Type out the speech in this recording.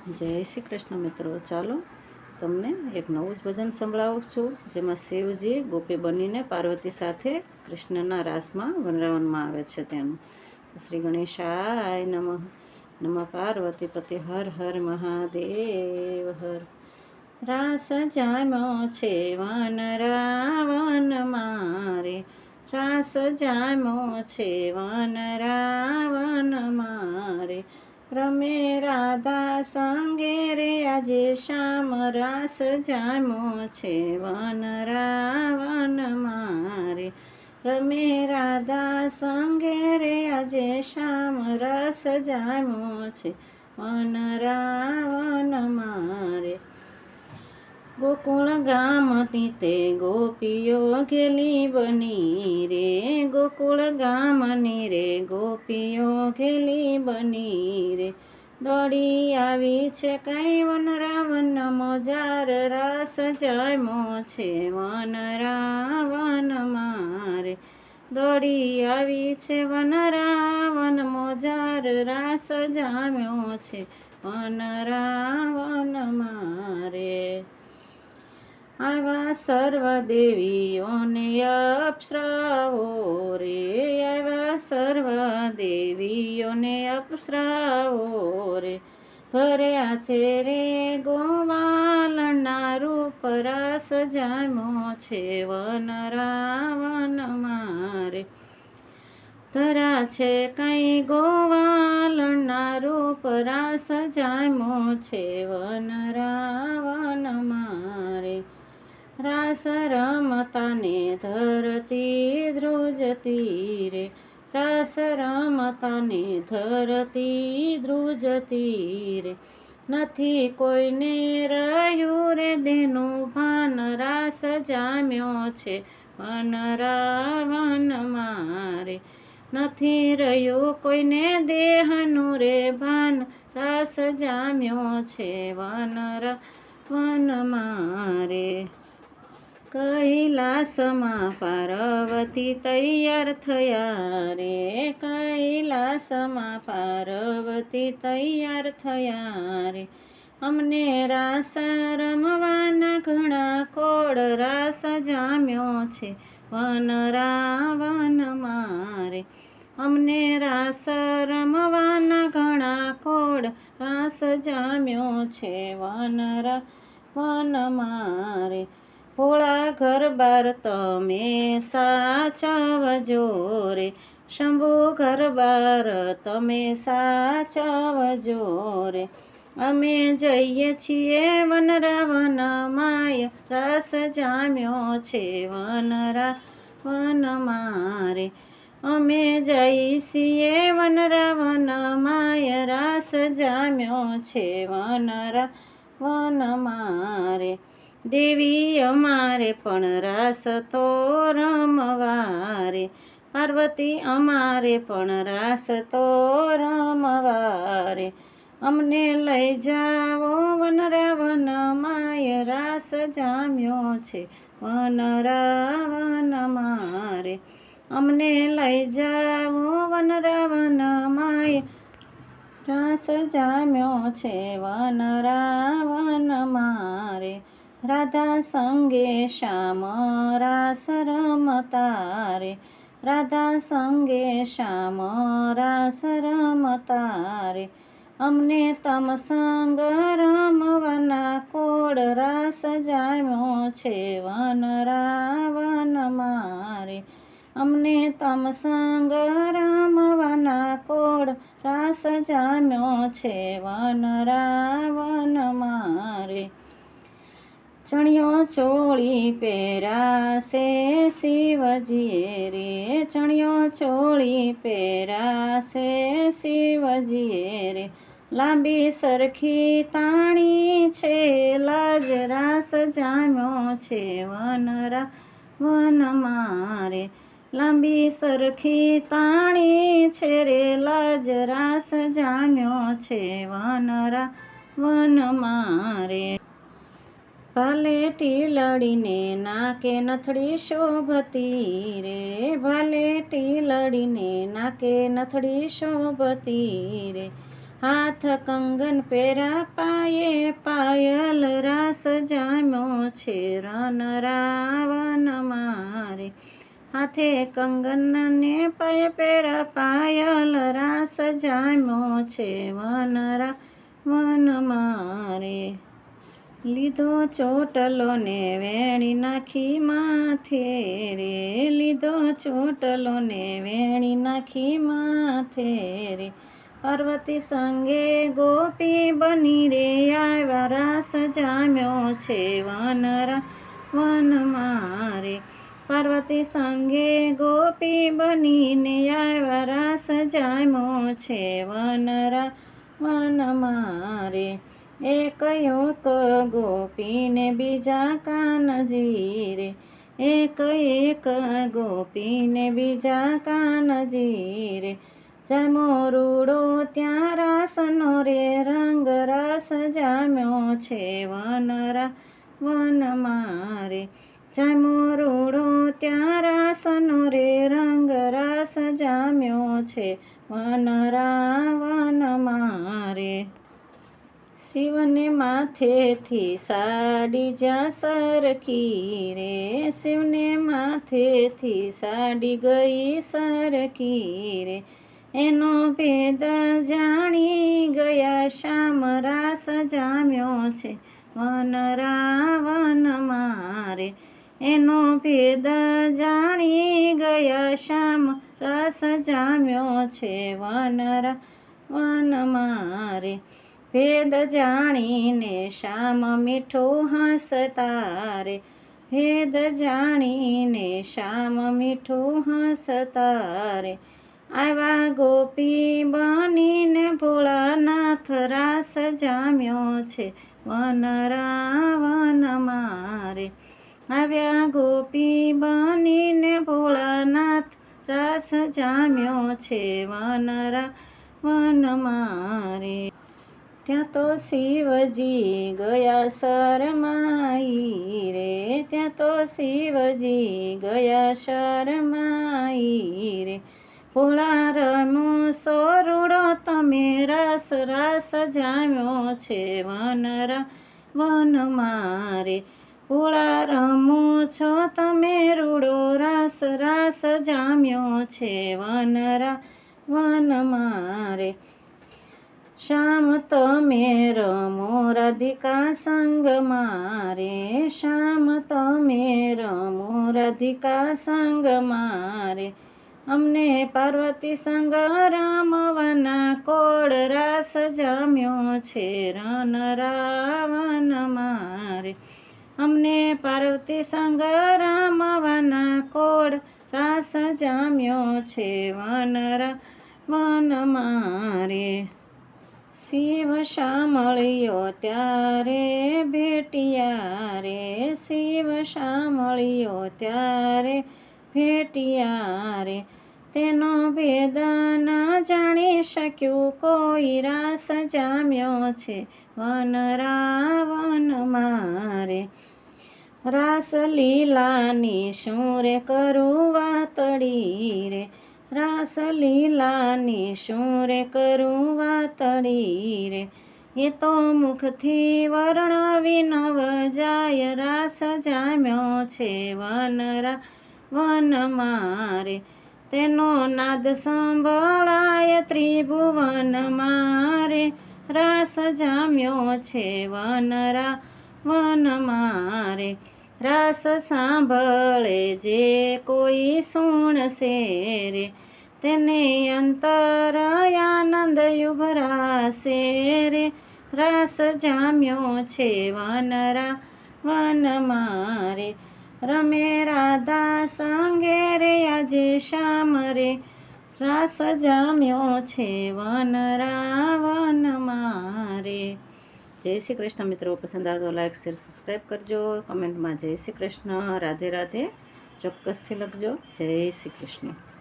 જય શ્રી કૃષ્ણ મિત્રો. ચાલો તમને એક નવું જ ભજન સંભળાવું છું, જેમાં શિવજી ગોપી બનીને પાર્વતી સાથે કૃષ્ણના રાસમાં વનરાવનમાં આવે છે. તેનું શ્રી ગણેશાય નમઃ. નમઃ પાર્વતી પતિ હર હર મહાદેવ હર. રાસ જામ્યો છે વન રાવણ મારે, રાસ જામ્યો છે વન રાવણ મારે. રમે રાધા સંગે રે આજે શ્યામ, રાસ જામ્યો છે વન રાવણ મારે. રમે રાધા સંગે રે આજે શ્યામ, રસ જામ્યો છે વન રાવણ મારે. ગોકુળ ગામની તે ગોપીઓ ઘેલી બની રે, ગોકુળ ગામની રે ગોપીઓ ઘેલી બની રે. દોડી આવી છે કઈ વન રાવણ મોજાર, રાસ જામ્યો છે વન રાવણ મારે. દોડી આવી છે વન રાવણ મોજાર, રાસ જામ્યો છે વન રાવણ મારે. આવા સર્વ દેવીઓને અપ્સરાઓ રે, આવા સર્વ દેવીઓને અપ્સરાઓ રે. ઘરે આસે રે ગોવાલના રૂપ, રાસ જામ્યો છે વન રાવણ મારે. ધરા છે કઈ ગોવાલના રૂપ, રાસ જામ્યો છે વન રાવણ મારે. રાસ રમતા ને ધરતી ધ્રુજતી રે, રાસ રમતા ને ધરતી ધ્રુજતી રે. નથી કોઈને રહ્યું રે દેનું ભાન, રાસ જામ્યો છે વન રાવણ મારે. નથી રહ્યું કોઈને દેહનું રે ભાન, રાસ જામ્યો છે વન રાવણ મારે. કૈલાસમાં પાર્વતી તૈયાર થયા રે, કૈલાસમાં પાર્વતી તૈયાર થયા રે. અમને રાસ રમવાના ઘણા કોડ, રાસ જામ્યો છે વન રાવણ મારે. અમને રાસ રમવાના ઘણા કોડ, રાસ જામ્યો છે વન રાવણ મારે. ભોળા ગરબાર તમે સાચવજો રે, શંભુ ગરબાર તમે સાચવજો રે. અમે જઈએ છીએ વન રાવણ માય, રાસ જામ્યો છે વન રાવણ મારે. અમે જઈએ છીએ વન રાવણ માય, રાસ જામ્યો છે વન રાવણ મારે. દેવી અમારે પણ રાસ તો રમવા રે, પાર્વતી અમારે પણ રાસ તો રમવા રે. અમને લઈ જાઓ વન રાવણ માય, રાસ જામ્યો છે વન રાવણ મારે. અમને લઈ જાઓ વન રાવણ માય, રાસ જામ્યો છે વન રાવણ મારે. રાધા સંગે શ્યામ રાસ રમતા રે, રાધા સંગે શ્યામ રાસ રમતા રે. અમને તમ સંગ રમવાના કોડ, રાસ જામ્યો છે વન રાવણ મારે. અમને તમ સંગ રમવાના કોડ, રાસ જામ્યો છે વન રાવણ મારે. ચણિયો ચોળી પહેરાશે શિવજીએ રે, ચણિયો ચોળી પહેરાશે શિવજીએ રે. લાંબી સરખી તાણી છે લાજ, રાસ જામ્યો છે વન રાવણ મારે. લાંબી સરખી તાણી છે રે લાજ, રાસ જામ્યો છે વન રાવણ મારે. ભાલેટી લડીને નાકે નથડી શોભતી રે, ભાલેટી લડીને નાકે નથડી શોભતી રે. હાથ કંગન પહેરા પાયે પાયલ રાસ જામ્યો છે રન રાવણ મારે. હાથે કંગન ને પાયે પહેરા પાયલ રાસ જામ્યો છે વન રાવણ મારે. લીધો ચોટલો ને વેણી નાખી માથે રે, લીધો ચોટલો ને વેણી નાખી માથે રે. પાર્વતી સંગે ગોપી બની રે આવ્યા રાસ જામ્યો છે વન રાવણ મારે. પાર્વતી સંગે ગોપી બનીને આવ્યા રાસ જામ્યો છે વન રાવણ મારે. એક એક ગોપીને બીજા કાનજી રે, એક એક ગોપીને બીજા કાનજી રે. જામ્યો રૂડો ત્યાં રાસનો રે, રંગ રાસ જામ્યો છે વન રાવણ મારે. જામ્યો રૂડો ત્યાં રાસનો રે, રંગ રાસ જામ્યો છે વન રાવણ મારે. શિવને માથેથી સાડી જ્યાં સરકી રે, શિવને માથેથી સાડી ગઈ સરકી રે. એનો ભેદ જાણી ગયા શ્યામ રાસ જામ્યો છે વન રાવણ મારે. એનો ભેદ જાણી ગયા શ્યામ રાસ જામ્યો છે વન રાવણ મારે. ભેદ જાણીને શ્યામ મીઠું હસતા રે, ભેદ જાણીને શ્યામ મીઠું હસતા રે. આવ્યા ગોપી બનીને ભોળાનાથ રાસ જામ્યો છે વન રાવણ મારે. આવ્યા ગોપી બનીને ભોળાનાથ રાસ જામ્યો છે વન રાવણ મારે. ત્યાં તો શિવજી ગયા શરમાઈ રે, ત્યાં તો શિવજી ગયા શરમાઈ રે. ભોળા રમો સોરુડો તમે રાસ, રાસ જામ્યો છે વન રાવણ મારે. ભોળા રમો છો તમે રૂડો રાસ, રાસ જામ્યો છે વન રાવણ મારે. શ્યામ તમે રમો રાધિકા સંગ મારે, શ્યામ તમે રમો રાધિકા સંગ મારે. અમને પાર્વતી સંગ રમવાના કોડ રાસ જામ્યો છે રન રાવણ મારે. અમને પાર્વતી સંગ રમવાના કોડ રાસ જામ્યો છે વન રાવણ મારે. શિવ શામળિયો ત્યારે ભેટિયા રે, શિવ શામળિયો ત્યારે ભેટિયા રે. તેનો ભેદ ન જાણી શક્યું કોઈ, રાસ જામ્યો છે વન રાવણ મારે. રાસ લીલાની શું રે કરું વાતડી રે, રાસ લીલાની શું રે કરું વાતડી રે. એ તો મુખથી વર્ણવી નવ જાય, રાસ જામ્યો છે વન રાવણ મારે. તેનો નાદ સંભળાય ત્રિભુવન મારે, રાસ જામ્યો છે વન રાવણ મારે. રાસ સાંભળે જે કોઈ સુણશે રે, તેને અંતર આનંદ ઉભરાશે રે. રાસ જામ્યો છે વન રાવણ મારે. રમે રાધા સંગે રે આજે શ્યામ રે, રાસ જામ્યો છે વન રાવણ મારે. જય શ્રી કૃષ્ણ મિત્રો. પસંદ આવે તો લાઈક શેર સબસ્ક્રાઈબ કરજો. કમેન્ટમાં જય શ્રી કૃષ્ણ રાધે રાધે ચોક્કસથી લખજો. જય શ્રી કૃષ્ણ.